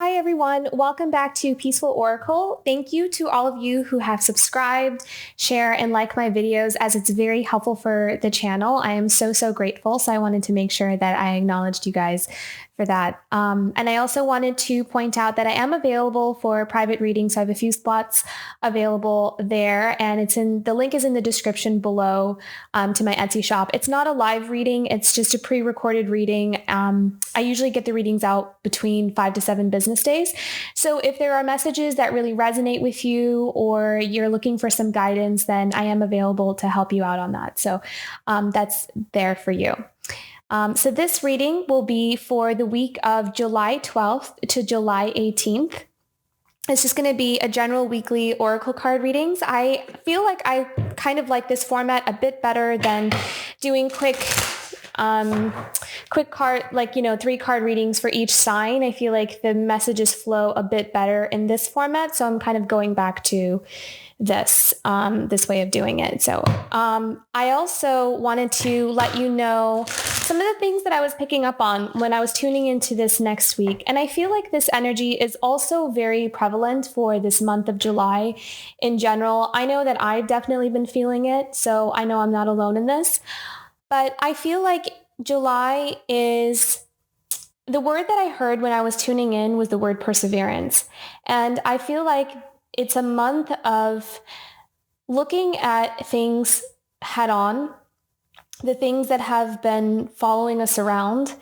Hi, everyone. Welcome back to Peaceful Oracle. Thank you to all of you who have subscribed, share, and like my videos as it's very helpful for the channel. I am so grateful. So I wanted to make sure that I acknowledged you guys for that. And I also wanted to point out that I am available for private readings. So I have a few spots available there, and the link is in the description below to my Etsy shop. It's not a live reading. It's just a pre-recorded reading. I usually get the readings out between 5 to 7 business days. So if there are messages that really resonate with you or you're looking for some guidance, then I am available to help you out on that. So that's there for you. So this reading will be for the week of July 12th to July 18th. It's just going to be a general weekly oracle card readings. I feel like I kind of like this format a bit better than doing quick card, 3-card readings for each sign. I feel like the messages flow a bit better in this format. So I'm kind of going back to this way of doing it. So I also wanted to let you know some of the things that I was picking up on when I was tuning into this next week. And I feel like this energy is also very prevalent for this month of July in general. I know that I've definitely been feeling it, so I know I'm not alone in this. But I feel like July is, the word that I heard when I was tuning in was the word perseverance. And I feel like it's a month of looking at things head on, the things that have been following us around,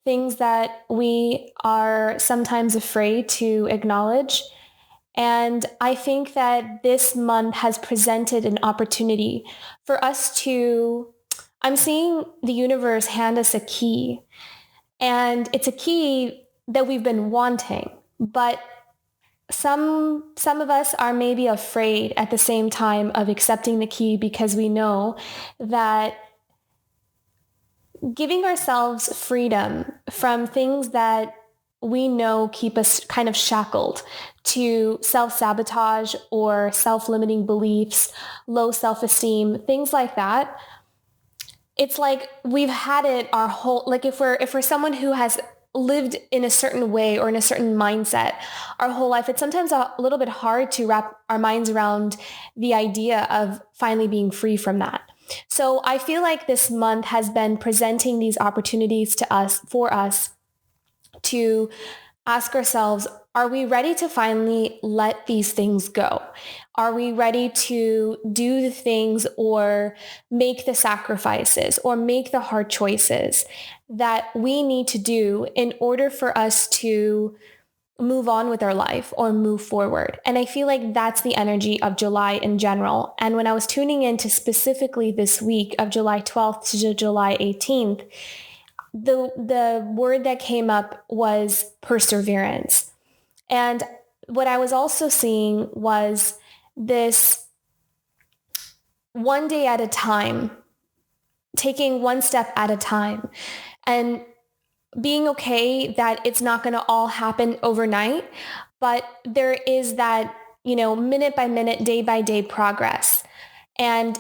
things that we are sometimes afraid to acknowledge. And I think that this month has presented an opportunity for us to, I'm seeing the universe hand us a key, and it's a key that we've been wanting, but some of us are maybe afraid at the same time of accepting the key because we know that giving ourselves freedom from things that we know keep us kind of shackled to self-sabotage or self-limiting beliefs, low self-esteem, things like that. It's like we've had it our whole, like if we're someone who has lived in a certain way or in a certain mindset our whole life, it's sometimes a little bit hard to wrap our minds around the idea of finally being free from that. So I feel like this month has been presenting these opportunities for us to ask ourselves, are we ready to finally let these things go? Are we ready to do the things or make the sacrifices or make the hard choices that we need to do in order for us to move on with our life or move forward? And I feel like that's the energy of July in general. And when I was tuning into specifically this week of July 12th to July 18th, the word that came up was perseverance. And what I was also seeing was this one day at a time, taking one step at a time, and being okay that it's not going to all happen overnight, but there is that, minute by minute, day by day progress. And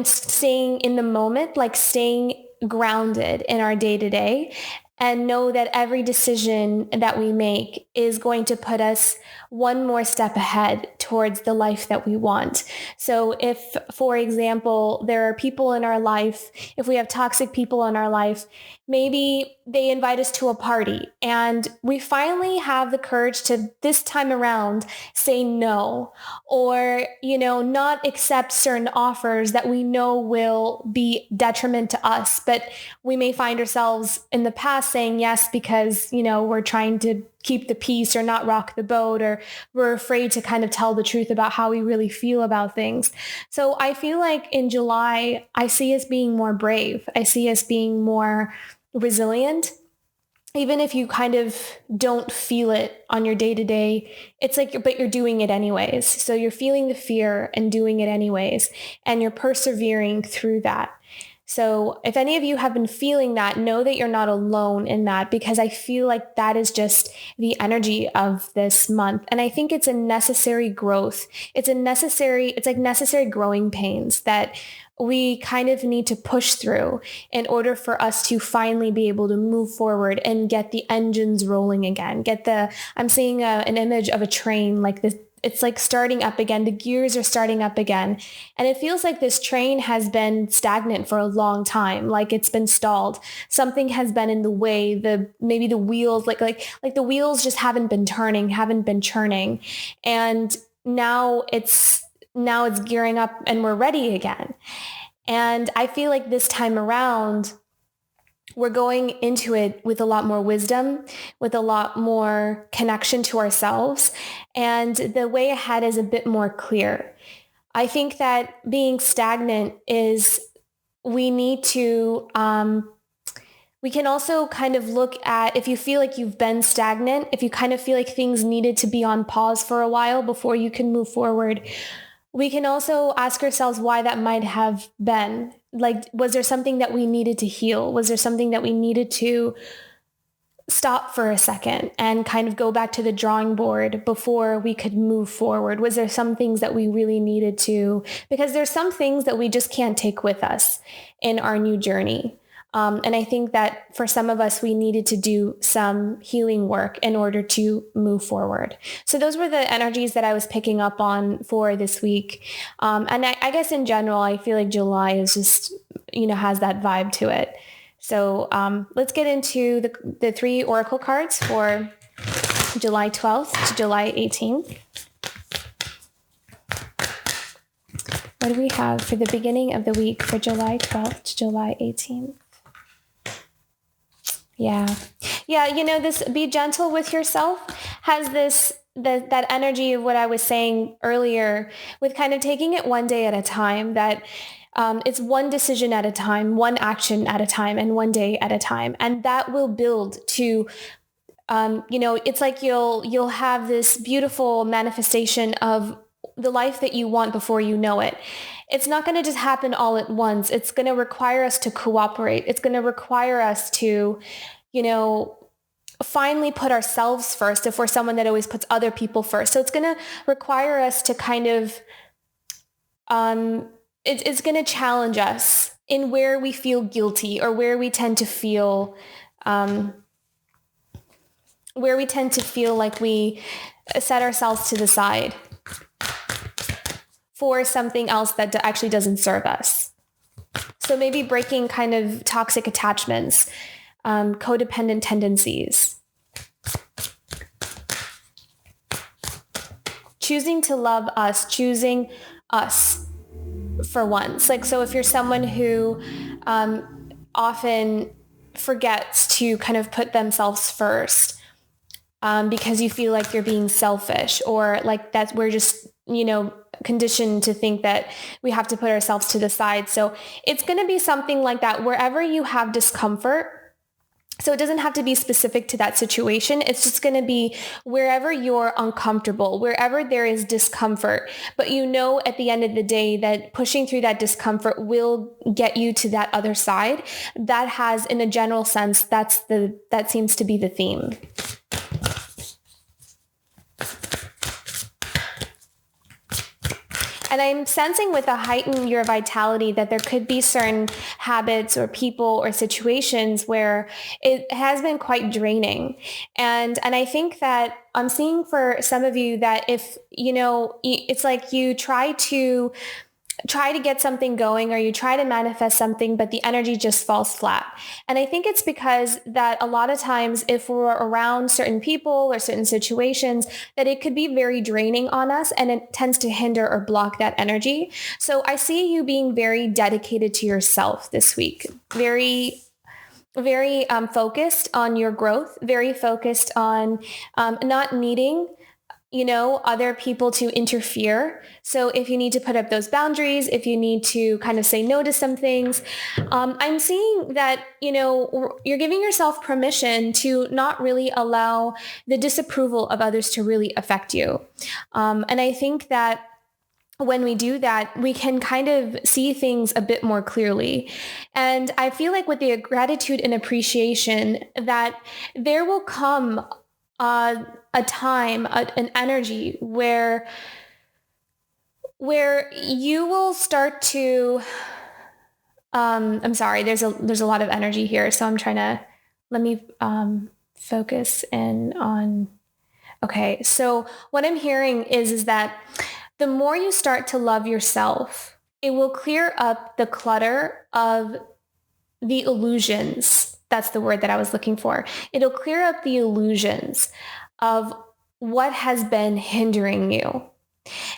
staying in the moment, like staying grounded in our day to day, and know that every decision that we make is going to put us one more step ahead towards the life that we want. So if, for example, there are people in our life, if we have toxic people in our life, maybe they invite us to a party and we finally have the courage to this time around say no, or, not accept certain offers that we know will be detriment to us. But we may find ourselves in the past saying yes because, we're trying to keep the peace or not rock the boat, or we're afraid to kind of tell the truth about how we really feel about things. So I feel like in July, I see us being more brave. I see us being more resilient. Even if you kind of don't feel it on your day to day, it's like, but you're doing it anyways. So you're feeling the fear and doing it anyways, and you're persevering through that. So if any of you have been feeling that, know that you're not alone in that, because I feel like that is just the energy of this month. And I think it's a necessary growth. It's like necessary growing pains that we kind of need to push through in order for us to finally be able to move forward and get the engines rolling again. I'm seeing an image of a train like this. It's like starting up again. The gears are starting up again. And it feels like this train has been stagnant for a long time, like it's been stalled. Something has been in the way. Maybe the wheels, like the wheels just haven't been turning, haven't been churning. And now it's gearing up and we're ready again. And I feel like this time around, we're going into it with a lot more wisdom, with a lot more connection to ourselves, and the way ahead is a bit more clear. I think that being stagnant is, we need to, we can also kind of look at, if you feel like you've been stagnant, if you kind of feel like things needed to be on pause for a while before you can move forward, we can also ask ourselves why that might have been. Like, was there something that we needed to heal? Was there something that we needed to stop for a second and kind of go back to the drawing board before we could move forward? Was there some things that we really needed to, because there's some things that we just can't take with us in our new journey. And I think that for some of us, we needed to do some healing work in order to move forward. So those were the energies that I was picking up on for this week. And I guess in general, I feel like July is just, has that vibe to it. So let's get into the 3 oracle cards for July 12th to July 18th. What do we have for the beginning of the week for July 12th to July 18th? Yeah. This be gentle with yourself has that energy of what I was saying earlier, with kind of taking it one day at a time, that it's one decision at a time, one action at a time, and one day at a time. And that will build to, it's like you'll have this beautiful manifestation of the life that you want before you know it. It's not going to just happen all at once. It's going to require us to cooperate. It's going to require us to, finally put ourselves first, if we're someone that always puts other people first. So it's going to require us to kind of, it's going to challenge us in where we feel guilty, or where we tend to feel like we set ourselves to the side for something else that actually doesn't serve us. So maybe breaking kind of toxic attachments, codependent tendencies. Choosing to love us, choosing us for once. Like, so if you're someone who often forgets to kind of put themselves first, because you feel like you're being selfish, or like that we're just, conditioned to think that we have to put ourselves to the side. So it's going to be something like that wherever you have discomfort. So it doesn't have to be specific to that situation. It's just going to be wherever you're uncomfortable, wherever there is discomfort. But at the end of the day that pushing through that discomfort will get you to that other side. That has, in a general sense, that seems to be the theme. And I'm sensing with a heighten your vitality that there could be certain habits or people or situations where it has been quite draining. And I think that I'm seeing for some of you that if, it's like you try to get something going, or you try to manifest something, but the energy just falls flat. And I think it's because that a lot of times if we're around certain people or certain situations, that it could be very draining on us, and it tends to hinder or block that energy. So I see you being very dedicated to yourself this week, very focused on your growth, very focused on not needing other people to interfere. So if you need to put up those boundaries, if you need to kind of say no to some things, I'm seeing that, you're giving yourself permission to not really allow the disapproval of others to really affect you. And I think that when we do that, we can kind of see things a bit more clearly. And I feel like with the gratitude and appreciation, that there will come a time, an energy where you will start to, I'm sorry, there's a lot of energy here. So I'm trying to, let me focus in on, okay. So what I'm hearing is that the more you start to love yourself, it will clear up the clutter of the illusions. That's the word that I was looking for. It'll clear up the illusions of what has been hindering you.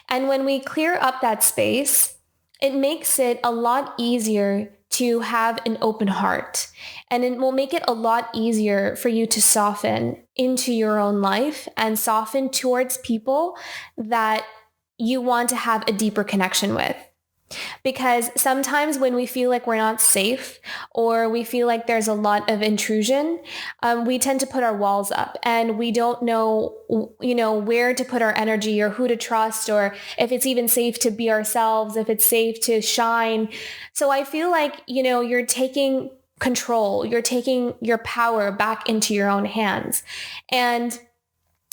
And when we clear up that space, it makes it a lot easier to have an open heart. And it will make it a lot easier for you to soften into your own life and soften towards people that you want to have a deeper connection with. Because sometimes when we feel like we're not safe or we feel like there's a lot of intrusion, we tend to put our walls up and we don't know, where to put our energy or who to trust, or if it's even safe to be ourselves, if it's safe to shine. So I feel like, you're taking control, you're taking your power back into your own hands. And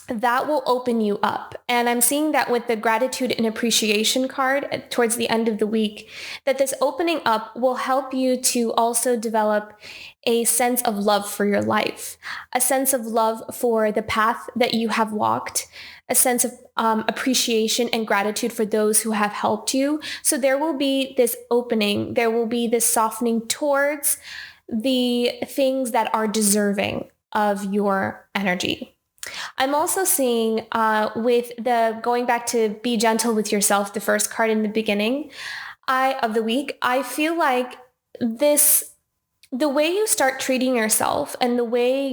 that will open you up. And I'm seeing that with the gratitude and appreciation card towards the end of the week, that this opening up will help you to also develop a sense of love for your life, a sense of love for the path that you have walked, a sense of appreciation and gratitude for those who have helped you. So there will be this opening, there will be this softening towards the things that are deserving of your energy. I'm also seeing with the going back to be gentle with yourself, the first card in the beginning of the week, I feel like the way you start treating yourself and the way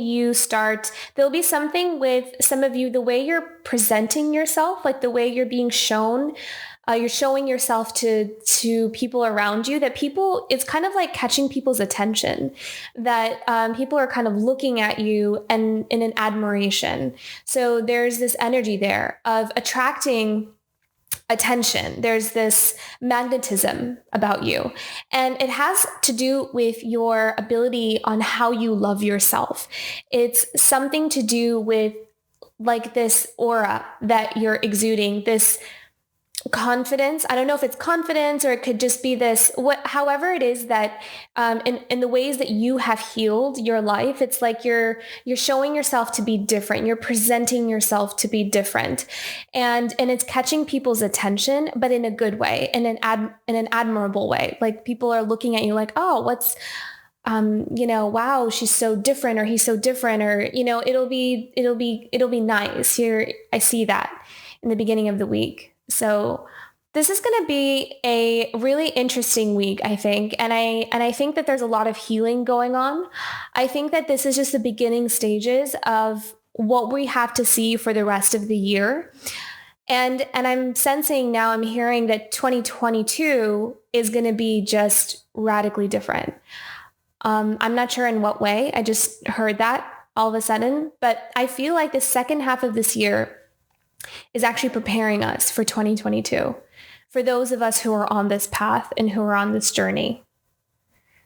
there'll be something with some of you, the way you're presenting yourself, like the way you're being shown, you're showing yourself to people around you, that it's kind of like catching people's attention, that people are kind of looking at you and in an admiration. So there's this energy there of attracting attention. There's this magnetism about you. And it has to do with your ability on how you love yourself. It's something to do with like this aura that you're exuding, this confidence. I don't know if it's confidence or it could just be however it is that in the ways that you have healed your life, it's like you're showing yourself to be different. You're presenting yourself to be different. And it's catching people's attention, but in a good way, in an admirable way. Like people are looking at you like, oh, what's wow, she's so different, or he's so different, or, it'll be nice here. I see that in the beginning of the week. So this is going to be a really interesting week, I think. And I think that there's a lot of healing going on. I think that this is just the beginning stages of what we have to see for the rest of the year. And I'm sensing now, I'm hearing that 2022 is going to be just radically different. I'm not sure in what way. I just heard that all of a sudden, but I feel like the second half of this year is actually preparing us for 2022, for those of us who are on this path and who are on this journey.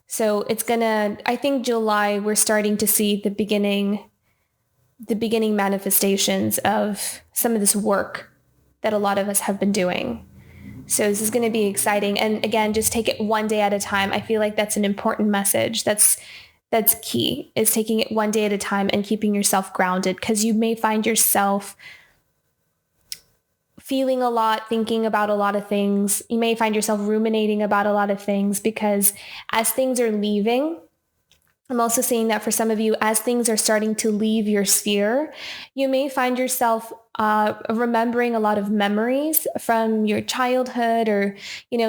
So I think July, we're starting to see the beginning manifestations of some of this work that a lot of us have been doing. So this is going to be exciting. And again, just take it one day at a time. I feel like that's an important message. That's key, is taking it one day at a time and keeping yourself grounded, because you may find yourself feeling a lot, thinking about a lot of things. You may find yourself ruminating about a lot of things, because as things are leaving, I'm also seeing that for some of you, as things are starting to leave your sphere, you may find yourself remembering a lot of memories from your childhood, or,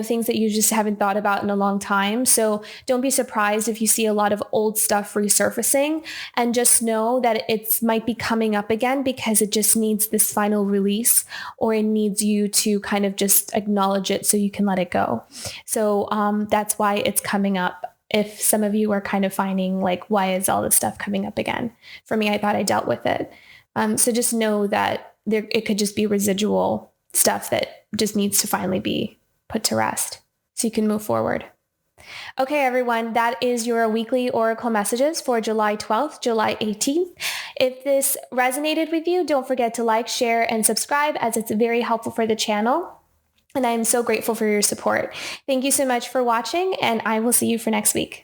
things that you just haven't thought about in a long time. So don't be surprised if you see a lot of old stuff resurfacing, and just know that it might be coming up again because it just needs this final release, or it needs you to kind of just acknowledge it so you can let it go. So that's why it's coming up. If some of you are kind of finding like, why is all this stuff coming up again? For me, I thought I dealt with it. So just know that it could just be residual stuff that just needs to finally be put to rest so you can move forward. Okay, everyone, that is your weekly Oracle messages for July 12th, July 18th. If this resonated with you, don't forget to like, share, and subscribe, as it's very helpful for the channel. And I am so grateful for your support. Thank you so much for watching, and I will see you for next week.